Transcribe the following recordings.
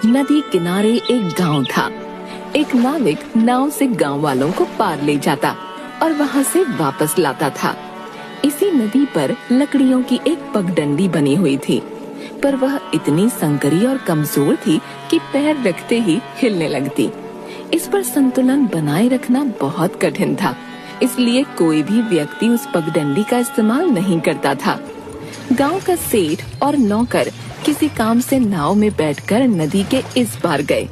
नदी किनारे एक गांव था। एक नाविक नाव से गांव वालों को पार ले जाता और वहां से वापस लाता था। इसी नदी पर लकड़ियों की एक पगडंडी बनी हुई थी, पर वह इतनी संकरी और कमजोर थी कि पैर रखते ही हिलने लगती। इस पर संतुलन बनाए रखना बहुत कठिन था, इसलिए कोई भी व्यक्ति उस पगडंडी का इस्तेमाल नहीं करता था। गांव का सेठ और नौकर किसी काम से नाव में बैठकर नदी के इस पार गए।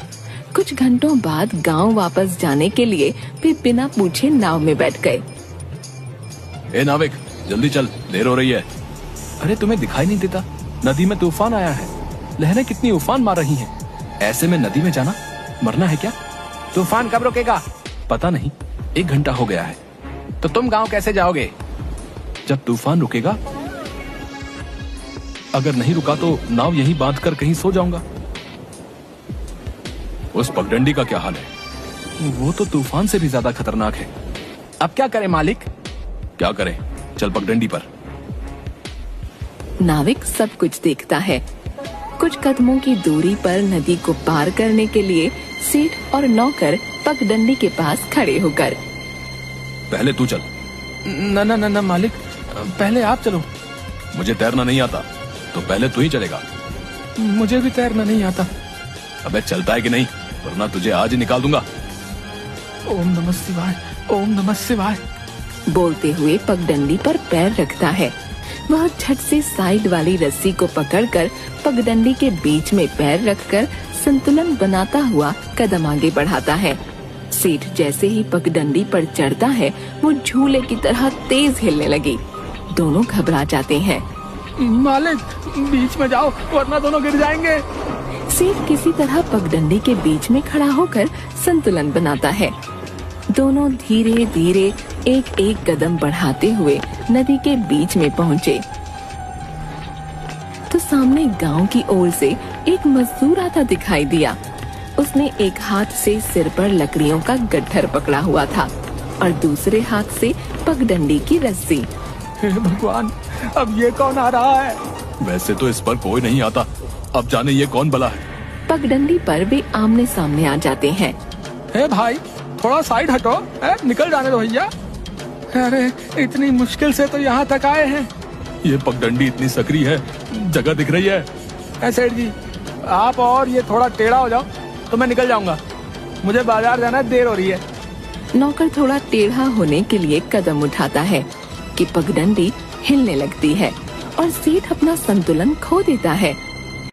कुछ घंटों बाद गांव वापस जाने के लिए वे बिना पूछे नाव में बैठ गए। ए नाविक, जल्दी चल, देर हो रही है। अरे तुम्हें दिखाई नहीं देता? नदी में तूफान आया है, लहरें कितनी उफान मार रही हैं। ऐसे में नदी में जाना, मरना है क्या? तूफान कब रुकेगा? पता नहीं, 1 घंटा हो गया है। तो तुम गांव कैसे जाओगे? जब तूफान रुकेगा। अगर नहीं रुका तो नाव यहीं बांध कर कहीं सो जाऊंगा। उस पगडंडी का क्या हाल है? वो तो तूफान से भी ज्यादा खतरनाक है। अब क्या करें मालिक? क्या करें, चल पगडंडी पर। नाविक सब कुछ देखता है। कुछ कदमों की दूरी पर नदी को पार करने के लिए सेठ और नौकर पगडंडी के पास खड़े होकर। पहले तू चल। न मालिक, पहले आप चलो। मुझे तैरना नहीं आता, तो पहले तू ही चलेगा। मुझे भी तैरना नहीं आता। अबे चलता है कि नहीं, वरना तुझे आज ही निकाल दूंगा। ओम नमः शिवाय, ओम नमः शिवाय। बोलते हुए पगडंडी पर पैर रखता है। वह झट से साइड वाली रस्सी को पकड़कर पगडंडी के बीच में पैर रखकर संतुलन बनाता हुआ कदम आगे बढ़ाता है। सेठ जैसे ही पगडंडी पर चढ़ता है, वो झूले की तरह तेज हिलने लगी। दोनों घबरा जाते हैं। मालिक, बीच में जाओ, वरना दोनों गिर जाएंगे। सेठ किसी तरह पगडंडी के बीच में खड़ा होकर संतुलन बनाता है। दोनों धीरे धीरे एक एक कदम बढ़ाते हुए नदी के बीच में पहुँचे तो सामने गांव की ओर से एक मजदूर आता दिखाई दिया। उसने एक हाथ से सिर पर लकड़ियों का गट्ठर पकड़ा हुआ था और दूसरे हाथ से पगडंडी की रस्सी। हे भगवान, अब ये कौन आ रहा है? वैसे तो इस पर कोई नहीं आता, अब जाने ये कौन भला है। पगडंडी पर वे आमने सामने आ जाते हैं। हे भाई, थोड़ा साइड हटो, निकल जाने दो भैया। अरे इतनी मुश्किल से तो यहाँ तक आए हैं। ये पगडंडी इतनी सकरी है, जगह दिख रही है। सेठ जी, आप और ये थोड़ा टेढ़ा हो जाओ तो मैं निकल जाऊंगा। मुझे बाजार जाना है, देर हो रही है। नौकर थोड़ा टेढ़ा होने के लिए कदम उठाता है कि पगडंडी हिलने लगती है और सेठ अपना संतुलन खो देता है।